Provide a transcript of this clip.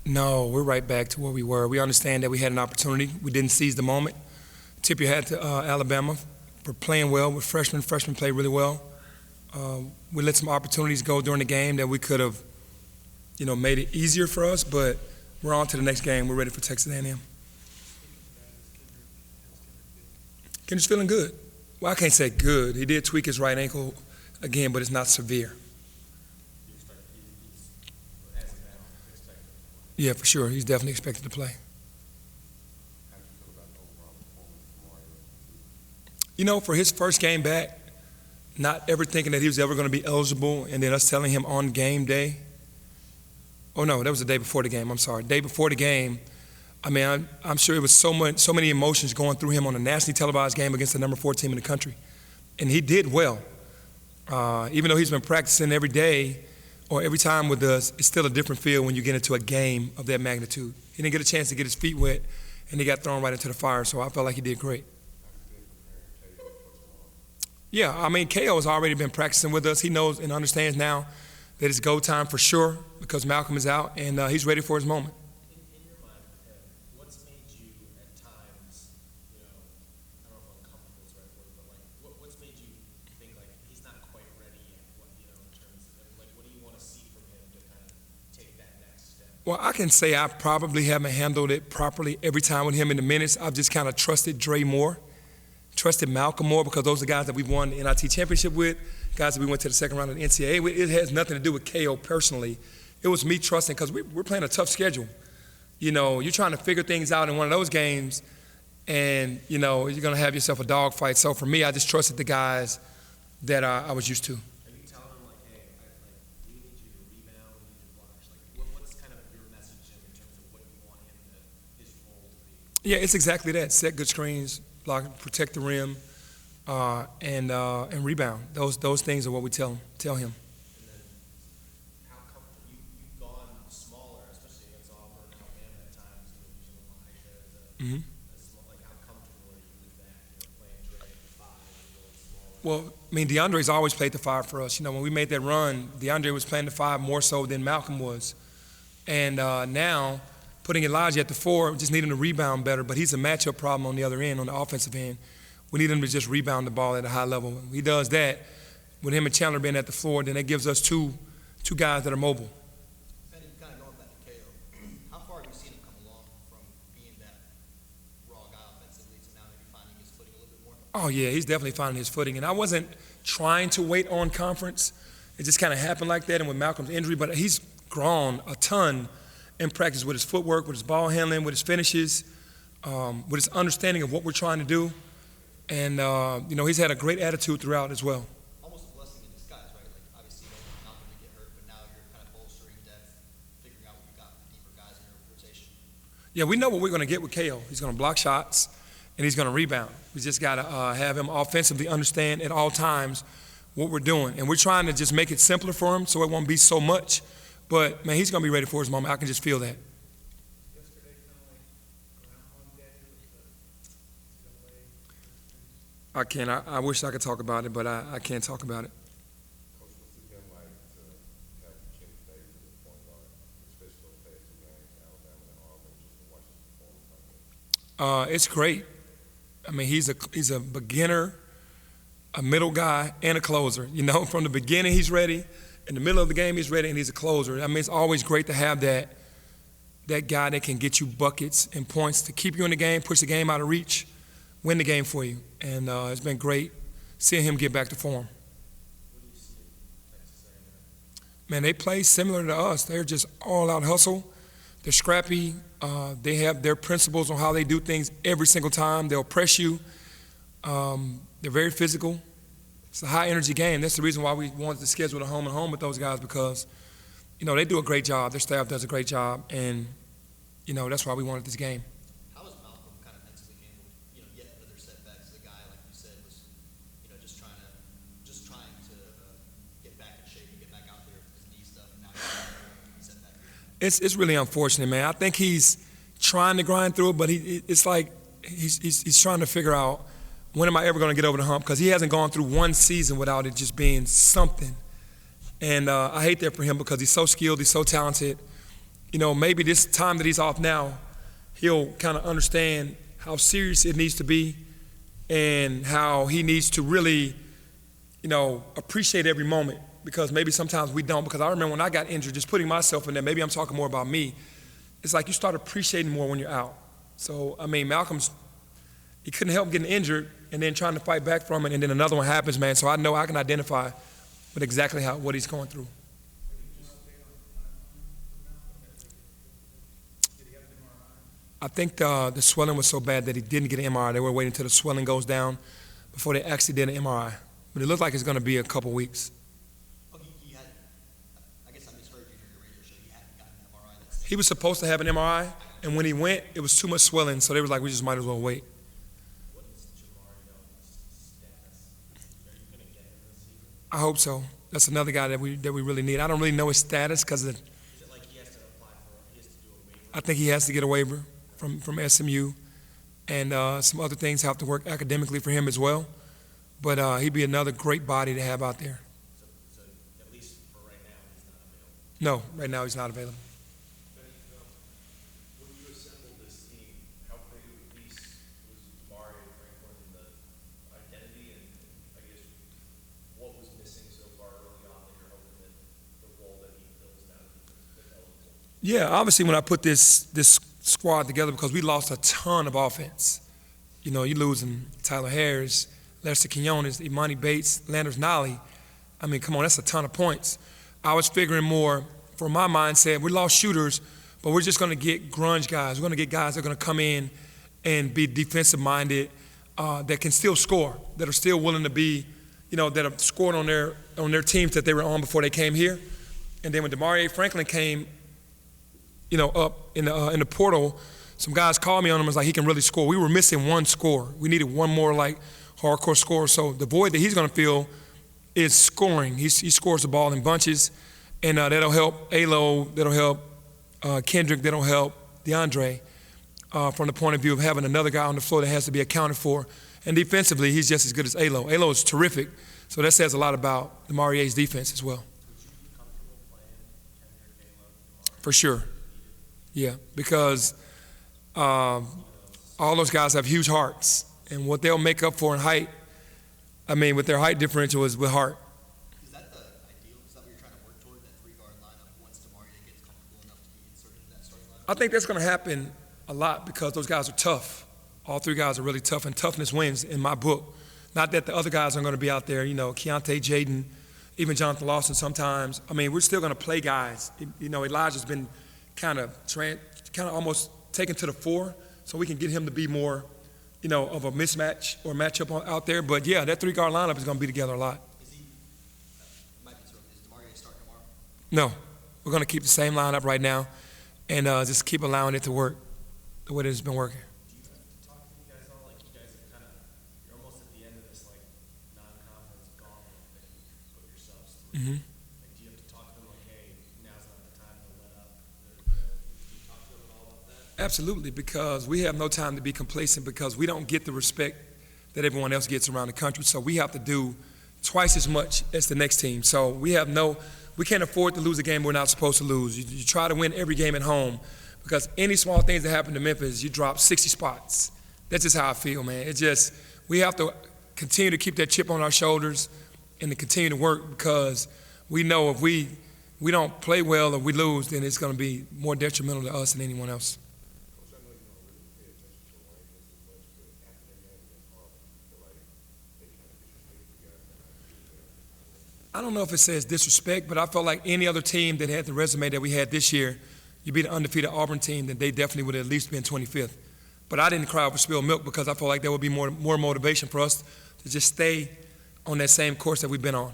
No, we're right back to where we were. We understand that we had an opportunity. We didn't seize the moment. Tip your hat to Alabama for playing well with freshmen. Freshmen played really well. We let some opportunities go during the game that we could have, made it easier for us, but we're on to the next game. We're ready for Texas A&M. Kendrick's feeling good. Well, I can't say good. He did tweak his right ankle again, but it's not severe. Yeah, for sure. He's definitely expected to play. For his first game back, not ever thinking that he was ever going to be eligible, and then us telling him on game day. Oh, no, that was the day before the game. I'm sorry. Day before the game, I'm sure it was so many emotions going through him on a nationally televised game against the number 4 team in the country. And he did well. Even though he's been practicing every day or every time with us, it's still a different feel when you get into a game of that magnitude. He didn't get a chance to get his feet wet, and he got thrown right into the fire, so I felt like he did great. Yeah, KO has already been practicing with us. He knows and understands now that it's go time for sure because Malcolm is out, and he's ready for his moment. In your mind, what's made you at times, I don't know if uncomfortable is the right word, but what's made you think he's not quite ready yet? In terms of what do you want to see from him to kind of take that next step? Well, I can say I probably haven't handled it properly every time with him in the minutes. I've just kind of trusted Dre more. Trusted Malcolm more because those are guys that we've won the NIT championship with, guys that we went to the second round of the NCAA with. It has nothing to do with KO personally. It was me trusting because we're playing a tough schedule. You're trying to figure things out in one of those games, and, you're going to have yourself a dogfight. So for me, I just trusted the guys that I was used to. Are you telling him, hey, we need you to rebound, we need you to block? What's kind of your message in terms of what you want his role to be? Yeah, it's exactly that. Set good screens, block, protect the rim, and rebound. Those things are what we tell him. And then how comfortable you've gone smaller, especially against Auburn and Alabama at times, using Elijah as small. How comfortable are you with that? Playing Dre at the 5 and going smaller. Well, DeAndre's always played the 5 for us. When we made that run, DeAndre was playing the 5 more so than Malcolm was, and now. Putting Elijah at the 4, just need him to rebound better, but he's a matchup problem on the other end, on the offensive end. We need him to just rebound the ball at a high level. When he does that, with him and Chandler being at the floor, then that gives us two guys that are mobile. Penny, kind of going back to KO, how far have you seen him come along from being that raw guy offensively to now maybe finding his footing a little bit more? Oh, yeah, he's definitely finding his footing. And I wasn't trying to wait on conference. It just kind of happened like that and with Malcolm's injury, but he's grown a ton in practice with his footwork, with his ball handling, with his finishes, with his understanding of what we're trying to do. And, he's had a great attitude throughout as well. Almost a blessing in disguise, right? Obviously, you don't want Malcolm to get hurt, but now you're kind of bolstering depth, figuring out what you got for deeper guys in your rotation. Yeah, we know what we're going to get with KO. He's going to block shots, and he's going to rebound. We just got to have him offensively understand at all times what we're doing. And we're trying to just make it simpler for him so it won't be so much. But, man, he's going to be ready for his moment. I can just feel that. I can't. I wish I could talk about it, but I can't talk about it. Coach, what's it been like to have Kenny Davis as a point guard, especially those past 2 games, Alabama and Auburn, just to watch his performance like that? It's great. He's a beginner, a middle guy, and a closer. From the beginning he's ready. In the middle of the game, he's ready, and he's a closer. It's always great to have that guy that can get you buckets and points to keep you in the game, push the game out of reach, win the game for you. And it's been great seeing him get back to form. What do you see in Texas A&M? Man, they play similar to us. They're just all-out hustle. They're scrappy. They have their principles on how they do things every single time. They'll press you. They're very physical. It's a high-energy game. That's the reason why we wanted to schedule a home-and-home with those guys because, they do a great job. Their staff does a great job, and, that's why we wanted this game. How has Malcolm kind of mentally handled, yet another setback as a guy, like you said, was, just trying to get back in shape and get back out there with his knee stuff, and now he's setback? It's really unfortunate, man. I think he's trying to grind through it, but it's like he's trying to figure out, when am I ever going to get over the hump? Because he hasn't gone through one season without it just being something. And I hate that for him because he's so skilled, he's so talented. maybe this time that he's off now, he'll kind of understand how serious it needs to be and how he needs to really, appreciate every moment, because maybe sometimes we don't. Because I remember when I got injured, just putting myself in there, maybe I'm talking more about me, it's like you start appreciating more when you're out. So, he couldn't help getting injured and then trying to fight back from it, and then another one happens, man. So I know I can identify with exactly what he's going through. I think the swelling was so bad that he didn't get an MRI. They were waiting until the swelling goes down before they actually did an MRI. But it looked like it's going to be a couple weeks. Oh, he had, I guess I misheard you during your radio show. He hadn't gotten an MRI. That's He was supposed to have an MRI, and when he went, it was too much swelling, so they was like, we just might as well wait. What is Jamario's status? Are you going to get him this season? I hope so. That's another guy that we really need. I don't really know his status because Is it like he has to apply he has to do a waiver? I think he has to get a waiver from SMU, and some other things have to work academically for him as well. But he'd be another great body to have out there. So at least for right now, he's not available. No, right now he's not available. When you assembled this team, how big of a piece was Mario Franklin in the identity, and I guess what was missing so far early on that you're hoping that the role that he fills now develops? Yeah, obviously when I put this squad together, because we lost a ton of offense. You're losing Tyler Harris, Lester Quinones, Imani Bates, Landers Nolly. Come on, that's a ton of points. I was figuring more, for my mindset, we lost shooters, but we're just going to get grunge guys. We're going to get guys that are going to come in and be defensive-minded, that can still score, that are still willing to be, that have scored on their teams that they were on before they came here. And then when Demario Franklin came, up in the portal, some guys called me on him and was like, he can really score. We were missing one score. We needed one more hardcore scorer. So the void that he's going to fill is scoring. He scores the ball in bunches, and that'll help Alo, that'll help Kendrick, that'll help DeAndre from the point of view of having another guy on the floor that has to be accounted for. And defensively, he's just as good as Alo. Alo is terrific. So that says a lot about the Marie's defense as well. Would you be comfortable playing Kendrick, Alo, For sure. Yeah, because all those guys have huge hearts, and what they'll make up for in height, with their height differential is with heart. Is that the ideal? Is that what you're trying to work toward, that three-guard lineup, once DeMario gets comfortable enough to be inserted in that starting lineup? I think that's going to happen a lot because those guys are tough. All three guys are really tough, and toughness wins in my book. Not that the other guys aren't going to be out there, Keontae, Jaden, even Jonathan Lawson sometimes. We're still going to play guys. Elijah's been kind of almost taken to the fore, so we can get him to be more, of a mismatch or matchup out there. But yeah, that three-guard lineup is going to be together a lot. Is DeMario starting tomorrow? No, we're going to keep the same lineup right now, and just keep allowing it to work the way that it's been working. Do you have to talk to you guys all? Like, you guys are you're almost at the end of this, non-conference gauntlet that you put yourselves through. Mm-hmm. Do you have to talk to them hey, now's not the time to let up? Do you talk to them at all about that? Absolutely, because we have no time to be complacent because we don't get the respect that everyone else gets around the country. So we have to do twice as much as the next team. So we can't afford to lose a game we're not supposed to lose. You try to win every game at home because any small things that happen to Memphis, you drop 60 spots. That's just how I feel, man. We have to continue to keep that chip on our shoulders and to continue to work because we know if we don't play well or we lose, then it's going to be more detrimental to us than anyone else. Coach, I know you don't really pay attention to rankings as much, but after they had it in Harvard, I feel like they kind of disrespected you guys and not do that. I don't know if it says disrespect, but I felt like any other team that had the resume that we had this year, you beat an undefeated Auburn team, then they definitely would have at least been 25th. But I didn't cry over spilled milk because I felt like there would be more motivation for us to just stay on that same course that we've been on.